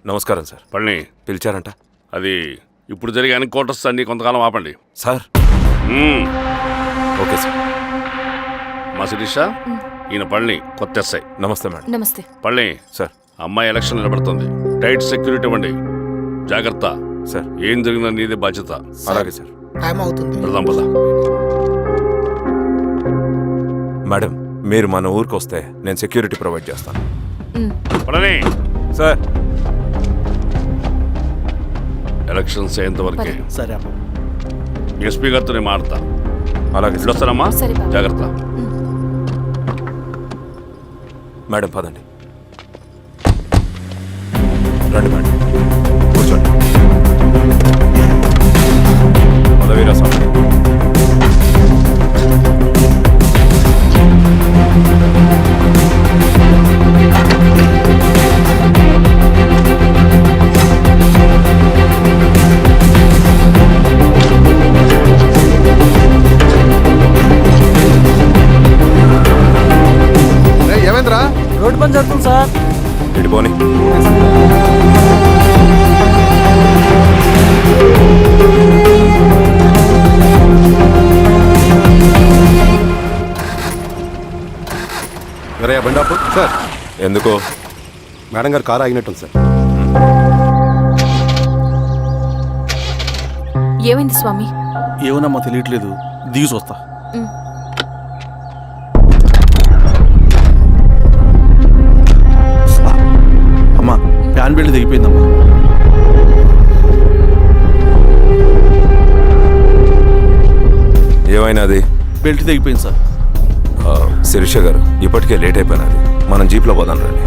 నమస్కారం సార్. పళని పిలిచారంట? అది ఇప్పుడు జరిగే ఎన్కౌంటర్స్ అన్ని కొంతకాలం ఆపండి సార్. Okay sir. మా శిరీష, ఈయన పళని కొత్త ఎస్ఐ. నమస్తే మేడం. నమస్తే. పళని సార్. అమ్మాయి ఎలక్షన్ నిలబడుతుంది, టైట్ సెక్యూరిటీ ఇవ్వండి. జాగ్రత్త సార్. ఏం జరిగిందో నీదే బాధ్యత. అలాగే సార్. టైం అవుతుంది. వెళ్దాం పద. మేడం, మీరు మన ఊరికి వస్తే నేను సెక్యూరిటీ ప్రొవైడ్ చేస్తాను. పళని సార్. ఎలక్షన్స్ అయ్యేంత వరకే. సరే అమ్మ. ఎస్పీ గారితో నేను మాడతా. అలాగే సార్. వస్తానమ్మా, సరే బాబు. జాగ్రత్త. మేడం పదండి. రండి మేడం, కూర్చోండి. పదవీరా స్వామి. ఏమేంద్రా? రోడ్డు పని జరుగుతుంది సార్. ఇడిపోని. బండాపు సార్. ఎందుకో? మేడం గారు కారు ఆగినట్టుంది సార్. ఏమైంది స్వామి? ఏమోనమ్మా తెలియట్లేదు, దిగి చూస్తా. అమ్మా, ఫ్యాన్ బెల్ట్ దిగిపోయిందమ్మా. ఏమైనాది? బెల్ట్ దిగిపోయింది సార్. శిరీష గారు, ఇప్పటికే లేట్ అయిపోయినది. మనం జీప్లో పోదాం రండి.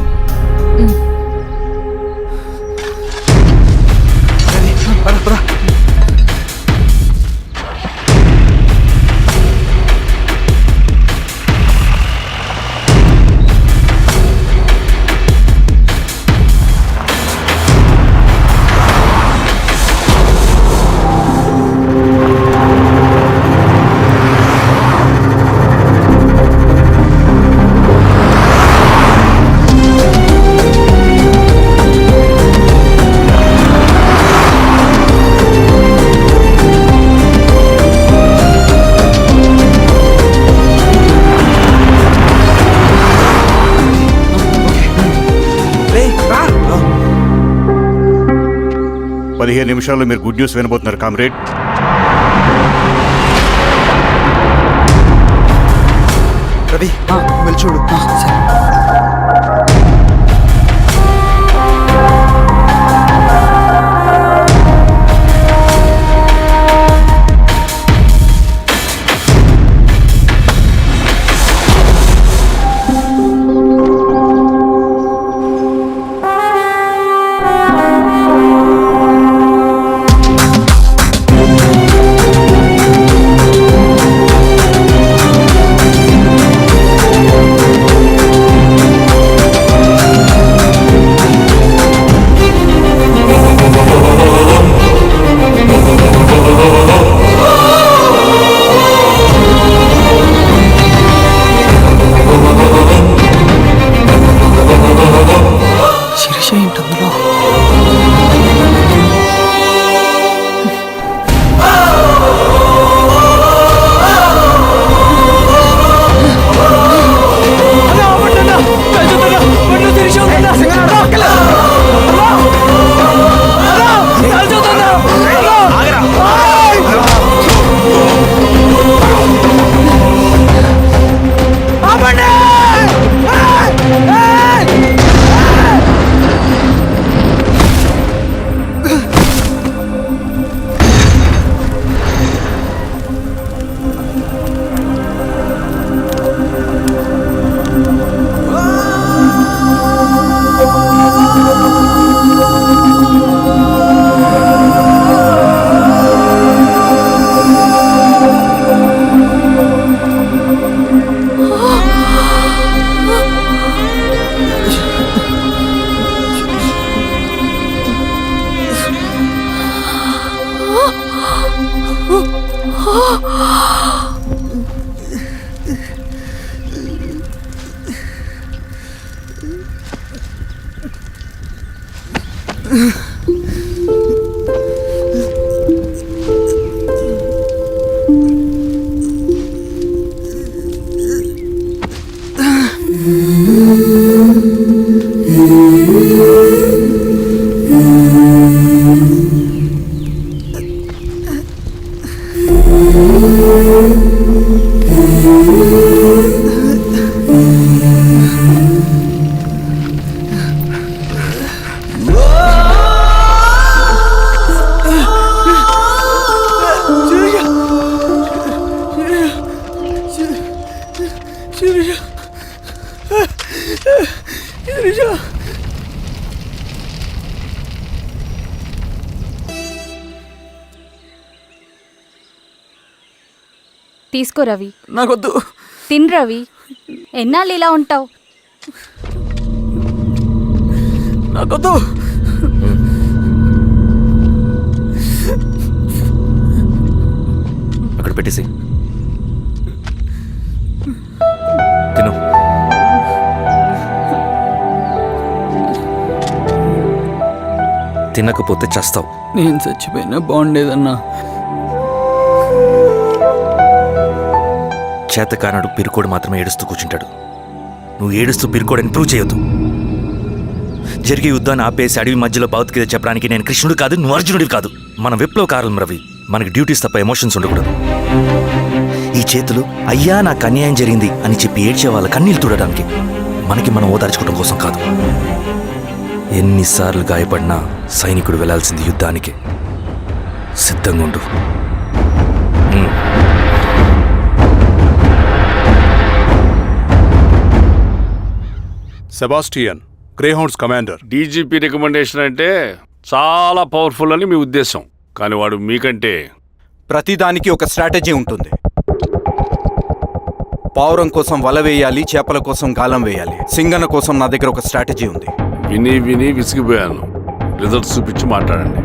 నిమిషాల్లో మీరు గుడ్ న్యూస్ వినబోతున్నారు కామ్రేడ్. రవి, వెళ్ళి చూడు. తీసుకో రవి. నాకొద్దు. తిన్ రవి. ఎన్నాళ్ళు ఇలా ఉంటావు? నాకొద్దు. అక్కడ పెట్టేసి తిను. తినకపోతే చస్తావు. నేను చచ్చిపోయినా బాగుండేదన్నా. చేతకానడు పిరుకోడు మాత్రమే ఏడుస్తూ కూర్చుంటాడు. నువ్వు ఏడుస్తూ పిరుకోడని ప్రూవ్ చేయొద్దు. జరిగే యుద్ధాన్ని ఆపేసి అడవి మధ్యలో భౌతికత చెప్పడానికి నేను కృష్ణుడు కాదు, నువ్వు అర్జునుడివి కాదు. మన విప్లవకారులం రవి. మనకి డ్యూటీస్ తప్ప ఎమోషన్స్ ఉండకూడదు. ఈ చేతులు అయ్యా నాకు అన్యాయం జరిగింది అని చెప్పి ఏడ్చే వాళ్ళ కన్నీళ్ళు తుడడానికి, మనకి మనం ఓదార్చుకోవడం కోసం కాదు. ఎన్నిసార్లు గాయపడినా సైనికుడు వెళ్లాల్సింది యుద్ధానికి. సిద్ధంగా ఉండు. Sebastian, Greyhounds commander. DGP recommendation అంటే చాలా పవర్ఫుల్ అని మీ ఉద్దేశం, కానీ వాడు మీకంటే ప్రతిదానికి ఒక స్ట్రాటజీ ఉంటుంది. పావురం కోసం వల వేయాలి, చేపల కోసం గాలం వేయాలి. సింగన కోసం నా దగ్గర ఒక స్ట్రాటజీ ఉంది. విని విని విసిగిపోయాను. రిజల్ట్స్ చూపించి మాట్లాడండి.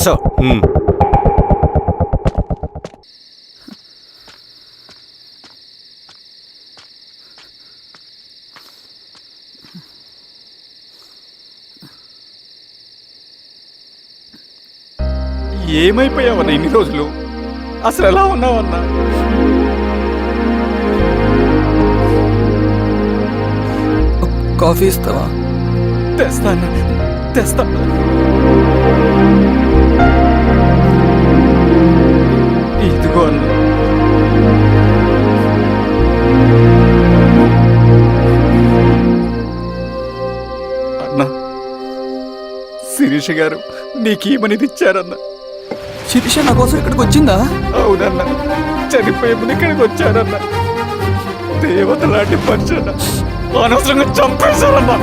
సార్, ఏమైపోయావన్నా ఇన్ని రోజులు? అసలు ఎలా ఉన్నావన్నా? కాఫీ ఇస్తావా? తెస్తాను, తెస్తాను. ఇదిగో అన్న. అన్నా, శిరీష గారు నీకేమనేది ఇచ్చారన్నా? శిరీష నా కోసం ఇక్కడికి వచ్చిందా? అవునన్నా, చనిపోయే ముందు ఇక్కడికి వచ్చారన్నా. దేవత లాంటి మనిషి అన్న, అనవసరంగా చంపేశారన్నా.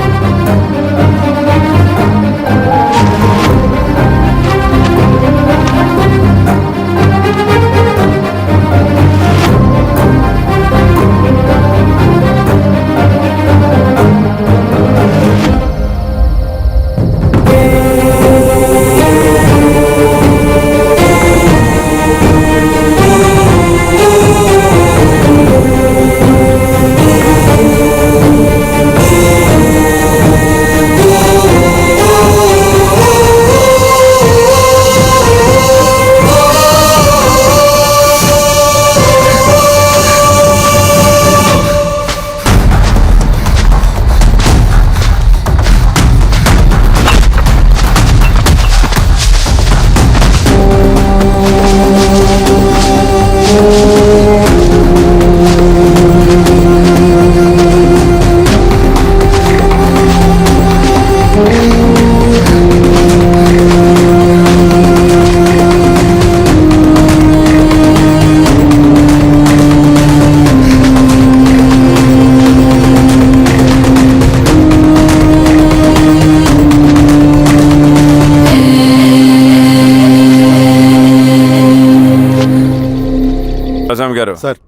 స్వామి గారు. సార్,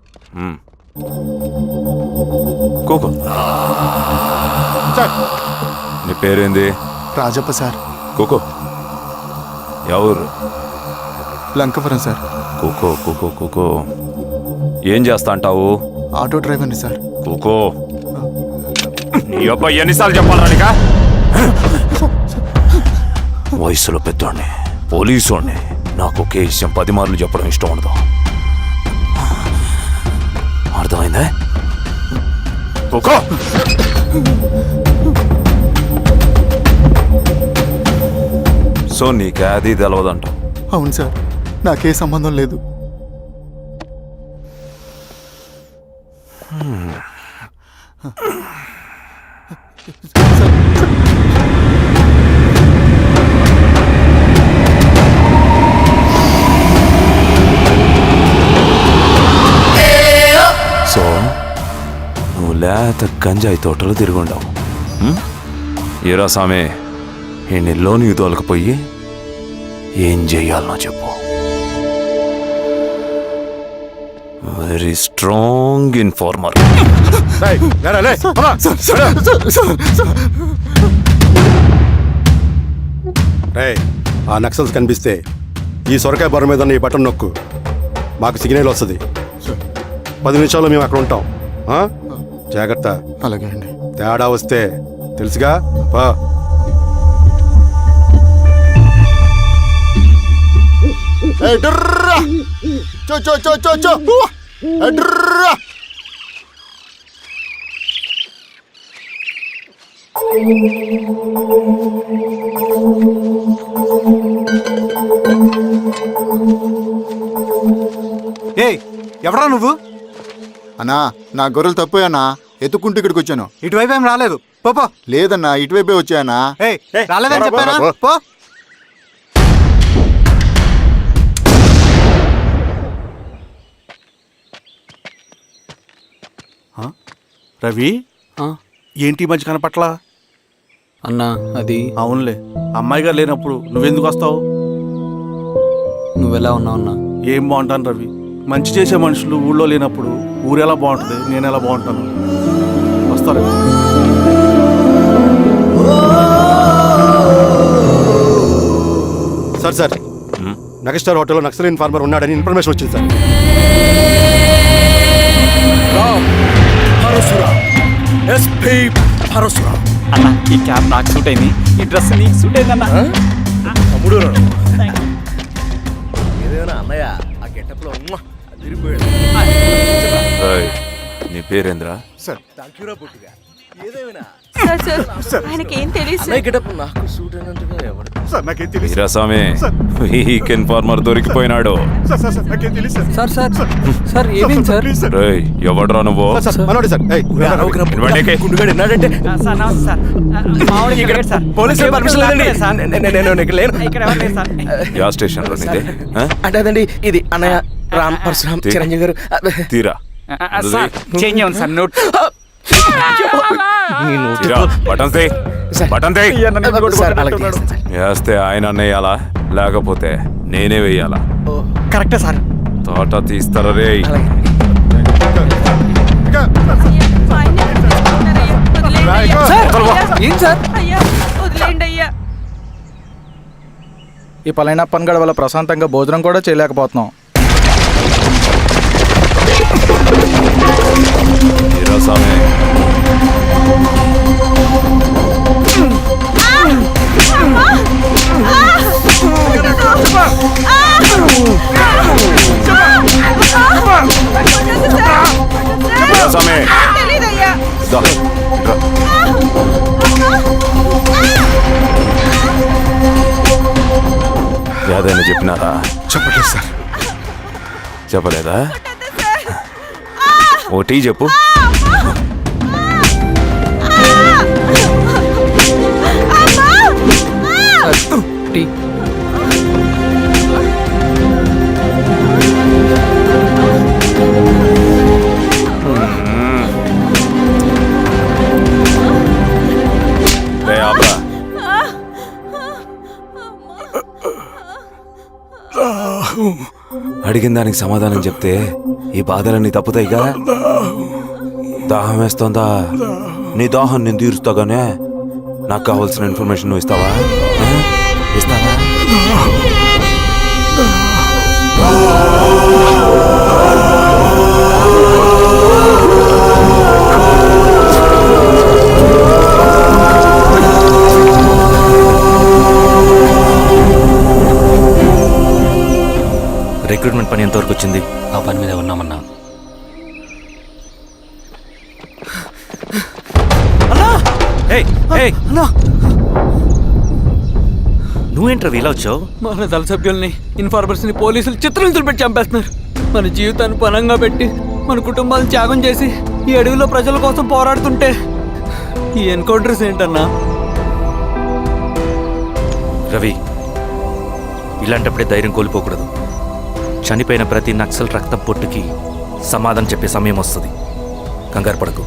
కోకో, సార్. నీ పేరేంది? రాజప్ప సార్. కోకో, ఎవరు? లంకపురం సార్. కోకో కోకో కోకో, ఏం చేస్తా అంటావు? ఆటో డ్రైవర్ని సార్. కోకో, నీ అబ్బాయి ఎన్నిసార్లు చెప్పాలా నీకా? వయసులో పెద్దోడిని, పోలీసోడిని, నాకు ఒకే విషయం 10 మార్లు చెప్పడం ఇష్టం ఉండదు. అర్థమైందా? ఒక్కో సో నీకే అది తెలవదంట. అవును సార్, నాకే సంబంధం లేదు. సో నువ్వు లేత గంజాయి తోటలు తిరుగుండవు. ఏరా సామే, ఈ నెల్లోని తోలకపోయి ఏం చెయ్యాలనో చెప్పు. Very strong informer. ఆ నక్సల్స్ కనిపిస్తే ఈ సొరకాయ బొర మీద ఉన్న ఈ బటన్ నొక్కు, మాకు సిగ్నల్ వస్తుంది. 10 నిమిషాల్లో మేము అక్కడ ఉంటాం. జాగ్రత్త. అలాగే అండి. తేడా వస్తే తెలుసుగా. పా. ఏయ్, ఎవరా నువ్వు? అన్నా, నా గొర్రెలు తప్పోయానా, ఎత్తుకుంటూ ఇక్కడికి వచ్చాను. ఇటువైపు ఏం రాలేదు. పో. లేదన్నా, ఇటువైపే వచ్చాయనా. రాలేదని చెప్పానా? పో. రవి, ఏంటి ఈ మధ్య కనపట్లా? అన్నా అది అవునులే, అమ్మాయి గారు లేనప్పుడు నువ్వెందుకు వస్తావు? నువ్వెలా ఉన్నావు అన్నా? ఏం బాగుంటాను రవి, మంచి చేసే మనుషులు ఊళ్ళో లేనప్పుడు ఊరు ఎలా బాగుంటుంది, నేను ఎలా బాగుంటాను? వస్తారా? సార్ నగస్టార్ హోటల్లో నక్సల్ ఇన్ఫార్మర్ ఉన్నాడని ఇన్ఫర్మేషన్ వచ్చింది సార్. అన్నా, ఈ క్యాప్ నాకు సూట్ అయింది, ఈ డ్రెస్ నీకు సూట్ అయిందన్నా. నీ పేరేంద్రా? ఆయనకేం తెలియదు. వీరాస్వామి, వీక్ ఇన్ఫార్మర్ దొరికిపోయినాడు. సార్ సార్ సార్ ఏమైంది సార్? రేయ్, ఎవడ్రా నువ్వు? మనోడి సార్. ఇవ్వండి. యా స్టేషన్ లో నీదే? అంటే అదండి, ఇది అన్నయ్య రామ్ పరశురామ్ చిరంజీవి గారు. తీరా చేంజ్ అవ్వండి సార్, నోట్ బటన్ వేస్తే ఆయన వేయాలా, లేకపోతే నేనే వేయాలా? కరెక్టే సార్. తోట తీస్తారా రే? ఏం సార్? ఈ పలైన పనిగడ వల్ల ప్రశాంతంగా భోజనం కూడా చేయలేకపోతున్నాం. వీరాస్వామి, ఏదైనా చెప్పినారా? చెప్పలేదు సార్. చెప్పలేదా? ఓ టీ చెప్పు. టీ. అడిగిన దానికి సమాధానం చెప్తే ఈ బాధలన్నీ తప్పుతాయిగా. దాహం వేస్తోందా? నీ దాహం నేను తీరుస్తాగానే నాకు కావాల్సిన ఇన్ఫర్మేషన్ నువ్వు ఇస్తావా? ఇస్తావా? బేస్మెంట్ పని ఎంతవరకు వచ్చింది? ఆ పని మీద ఉన్నామన్నా. ఏయ్, ఏయ్! నువ్వేంటి రవి ఇలా వచ్చావు? మన దళ సభ్యుల్ని ఇన్ఫార్మర్స్ని పోలీసులు చిత్రహింసలు పెట్టి చంపేస్తున్నారు. మన జీవితాన్ని పణంగా పెట్టి మన కుటుంబాలను త్యాగం చేసి ఈ అడవిలో ప్రజల కోసం పోరాడుతుంటే ఈ ఎన్కౌంటర్స్ ఏంటన్నా? రవి, ఇలాంటప్పుడే ధైర్యం కోల్పోకూడదు. చనిపోయిన ప్రతి నక్సల్ రక్తం పొట్టుకి సమాధానం చెప్పే సమయం వస్తుంది. కంగారు పడకు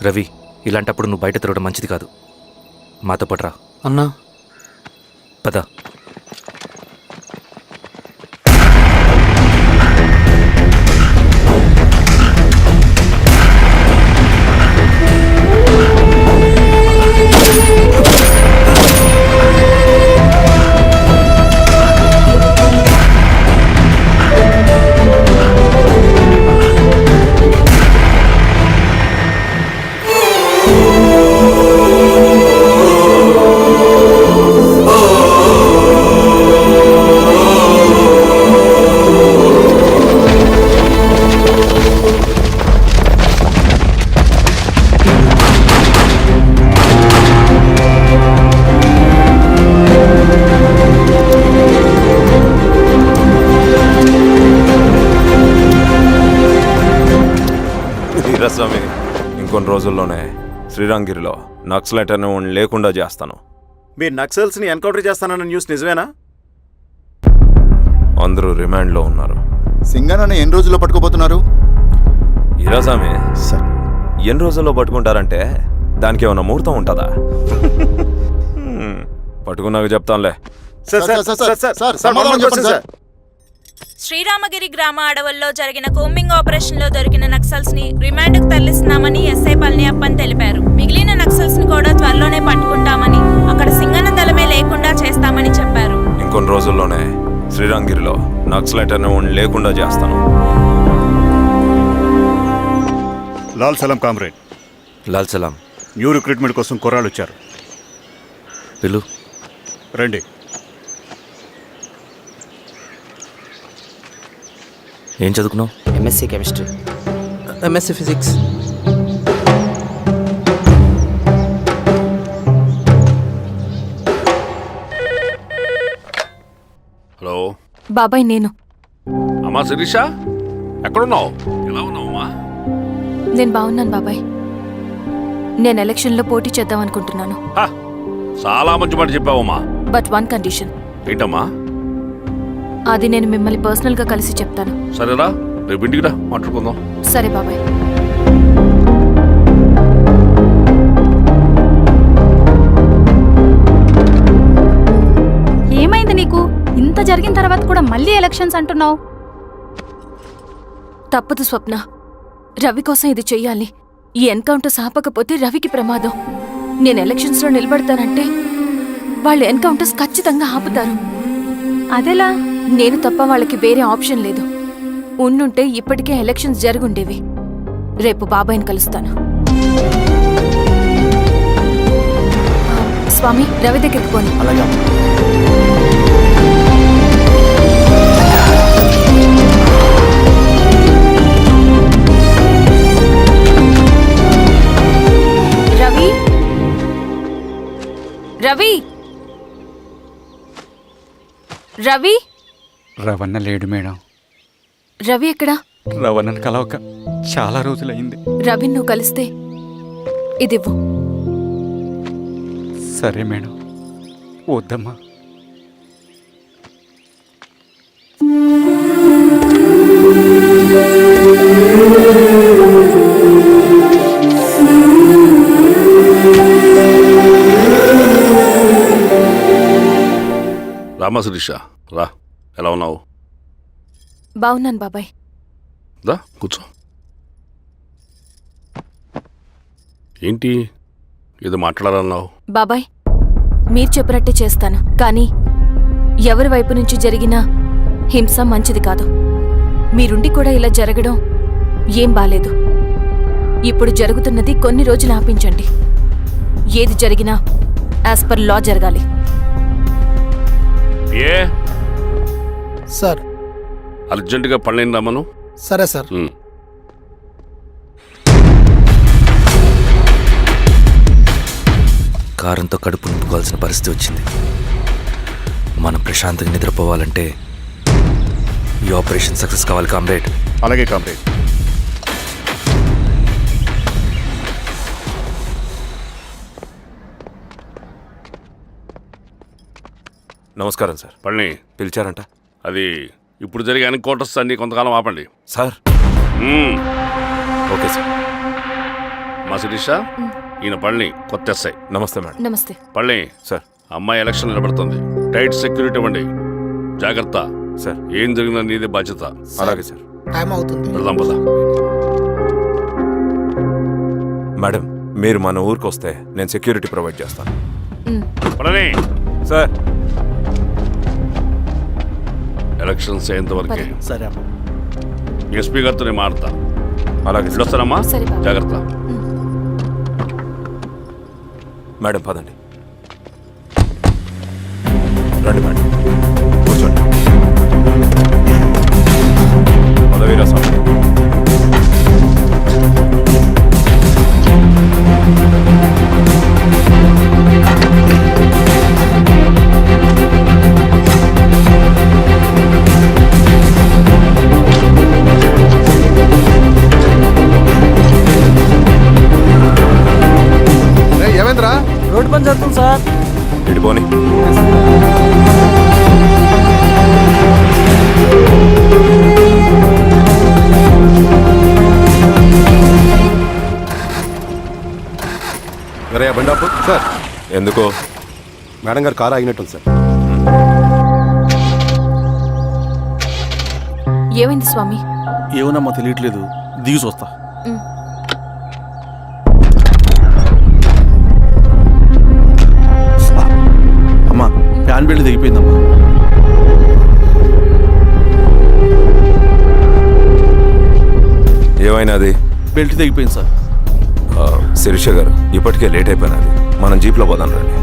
రవి. ఇలాంటప్పుడు నువ్వు బయట తిరగడం మంచిది కాదు. మాతో పట్రా. అన్నా పద. వీరస్వామి, ఇంకొన్ని రోజుల్లోనే శ్రీరంగిరిలో నక్సలైట్ అనే వాడిని లేకుండా చేస్తాను. మీరు నక్సల్స్ని ఎన్కౌంటర్ చేస్తానన్న న్యూస్ నిజమేనా? అందరూ రిమాండ్లో ఉన్నారు. సింగనని ఎన్ని రోజుల్లో పట్టుకోబోతున్నారు? వీరస్వామి, ఎన్ని రోజుల్లో పట్టుకుంటారంటే దానికి ఏమైనా ముహూర్తం ఉంటుందా? పట్టుకున్నాక చెప్తానులే. శ్రీరామగిరి గ్రామ అడవుల్లో జరిగిన కోంబింగ్ ఆపరేషన్ లో దొరికిన నక్సల్స్ ని రిమాండ్ కు తరలిస్తున్నామని ఎస్ఐ పళనియప్పన్ తెలిపారు. మిగిలిన నక్సల్స్ ని కూడా త్వరలోనే పట్టుకుంటామని, అక్కడ సింగన దళమే లేకుండా చేస్తామని చెప్పారు. ఇంకొన్ని రోజుల్లోనే శ్రీరంగిరిలో నక్సలైట్ అనే వాడిని లేకుండా చేస్తాను. లాల్ సలాం కామ్రేడ్. లాల్ సలాం. న్యూ రిక్రూట్మెంట్ కోసం కుర్రాళ్ళు వచ్చారు. పిలు. రండి. ఏం చదువుకున్నావు? MSc chemistry, MSc physics. Hello బాబాయ్, నేను. అమ్మా శిరీష, ఎక్కడున్నావు? ఎలా ఉన్నావు అమ్మా? నేను బాగున్నాను బాబాయ్. నేను ఎలక్షన్లో పోటీ చేద్దాం అనుకుంటున్నాను. చాలా మంచి మాట చెప్పావమ్మా. But one condition. ఏంటమ్మా? అది నేను మిమ్మల్ని పర్సనల్గా కలిసి చెప్తాను. సరేరా, రేపు ఇంటికి రా, మాట్లాడుకుందాం. సరే బాబాయ్. ఏమైంది నీకు? ఇంత జరిగిన తర్వాత కూడా మళ్ళీ ఎలక్షన్స్ అంటున్నావు? తప్పదు స్వప్న. రవి కోసం ఇది చెయ్యాలి. ఈ ఎన్కౌంటర్ ఆపకపోతే రవికి ప్రమాదం. నేను ఎలక్షన్స్లో నిలబడతానంటే వాళ్ళు ఎన్కౌంటర్స్ ఖచ్చితంగా ఆపుతారు. అదెలా? నేను తప్ప వాళ్ళకి వేరే ఆప్షన్ లేదు. ఉండుంటే ఇప్పటికే ఎలక్షన్స్ జరుగుండేవి. రేపు బాబాయ్ని కలుస్తాను. స్వామి, రవి దగ్గరికి పోని. అలాగే. రవి, రవి, రవి. రవణ లేడు మేడం. రవి ఎక్కడా? రవణను కలవక చాలా రోజులైంది. రవి నువ్వు కలిస్తే ఇదివ్వు. సరే మేడం. వద్దమ్మా. రామా శిరీష, రా. ఎలా ఉన్నావు? బాగున్నాను బాబాయ్. దా కూర్చో. ఏంటి ఏదో మాట్లాడాలన్నావు? బాబాయ్, మీరు చెప్పినట్టే చేస్తాను. కానీ ఎవరి వైపు నుంచి జరిగినా హింస మంచిది కాదు. మీరుండి కూడా ఇలా జరగడం ఏం బాలేదు. ఇప్పుడు జరుగుతున్నది కొన్ని రోజులు ఆపించండి. ఏది జరిగినా యాజ్ పర్ లా జరగాలి. ఏ సార్ అర్జెంటుగా పళ్ళని రమ్మను. సరే సార్. కారంతో కడుపు నింపుకోవాల్సిన పరిస్థితి వచ్చింది. మనం ప్రశాంతంగా నిద్రపోవాలంటే ఈ ఆపరేషన్ సక్సెస్ కావాలి కామ్రేడ్. అలాగే కామ్రేడ్. నమస్కారం సార్. పళ్ళని పిలిచారంట అది ఇప్పుడు జరిగే ఎన్కౌంటర్స్ అన్ని కొంతకాలం ఆపండి. సార్. Okay sir. మా శిరీష, ఈయన పళ్ళని కొత్త ఎస్ఐ. నమస్తే మేడం. నమస్తే. పళ్ళని సార్. అమ్మాయి ఎలక్షన్ నిలబడుతుంది. టైట్ సెక్యూరిటీ ఇవ్వండి. జాగ్రత్త సార్. ఏం జరిగినా నీదే బాధ్యత. అలాగే సార్. టైం అవుతుంది. వెళ్దాం పద. మేడం, మీరు మన ఊరికి వస్తే నేను సెక్యూరిటీ ప్రొవైడ్ చేస్తాను. పళ్ళని సార్. ఎలక్షన్స్ అయ్యేంతవరకే. సరే అమ్మా. ఎస్పీ గారితో నేను మారుతా. అలాగే సార్. వస్తానమ్మా. సరే బాబు. జాగ్రత్త. మేడం పదండి. రండి మేడం, కూర్చోండి. పదవీరా స్వామి. ఏమైందిరా? రోడ్డు పని చేస్తాం సార్. ఇడిపోని. అరే బండాపు సార్. ఎందుకో మేడం గారు కారు ఆగినట్టుంది సార్. ఏమైంది స్వామి? ఏమోనమ్మా తెలియట్లేదు, దిగి చూస్తా. అమ్మా ఫ్యాన్ బెల్ట్ దిగిపోయిందమ్మా. ఏమైనాది? బెల్ట్ తెగిపోయింది సార్. శిరీష గారు, ఇప్పటికే లేట్ అయిపోయినది. మనం జీప్లో పోదాం రండి.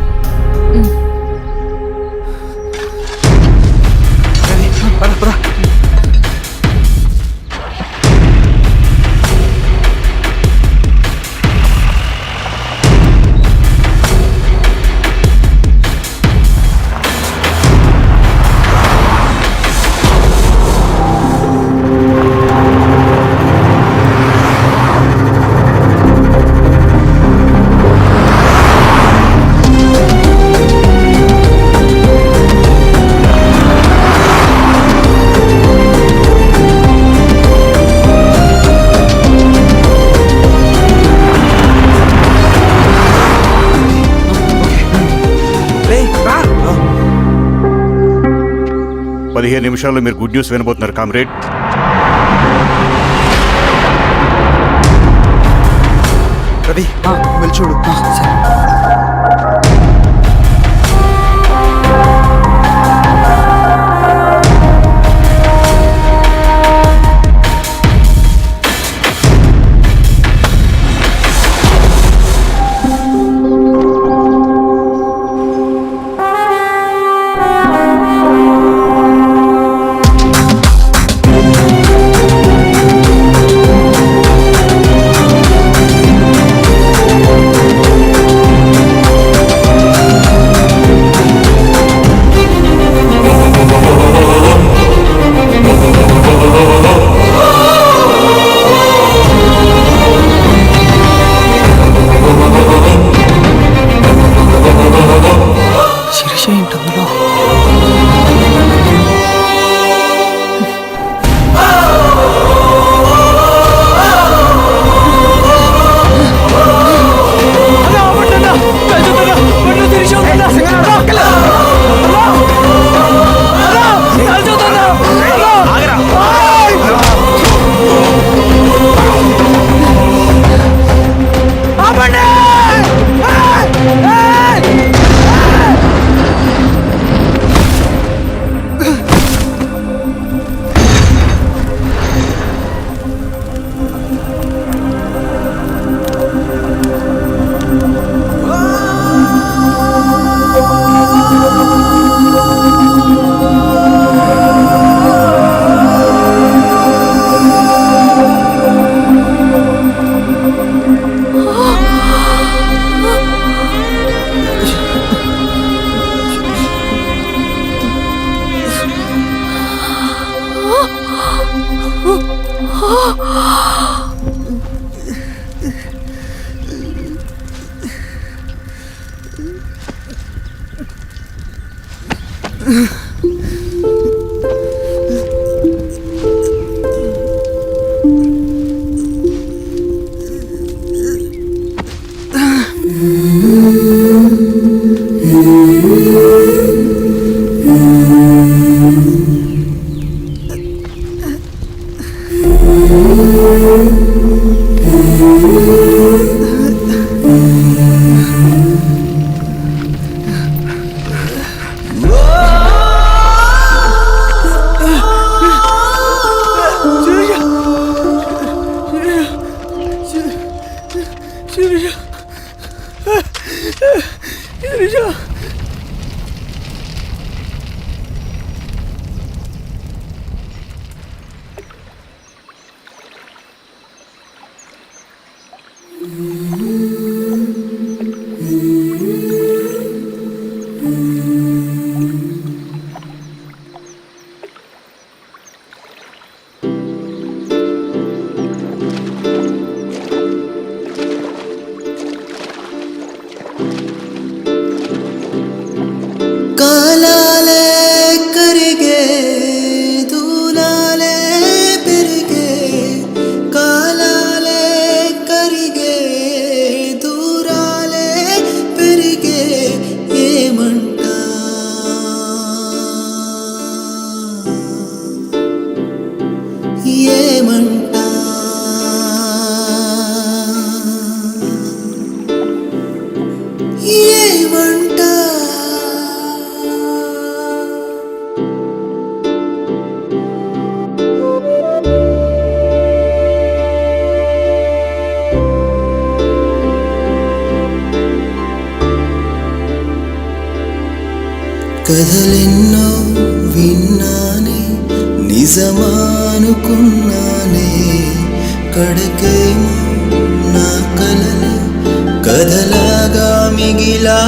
నిమిషాల్లో మీరు గుడ్ న్యూస్ వినబోతున్నారు కామ్రేడ్. రవి వెళ్ళి చూడు. కాలాలే కరిగే దూలాలే పెరిగే కాలాలే కరిగే దూరాలే పెరిగే ఏమంట ఏమంట ఏమంట కథలెన్నో విన్నానే నిజమానుకున్నానే కడకేమో నా కలలు కథలాగా మిగిలా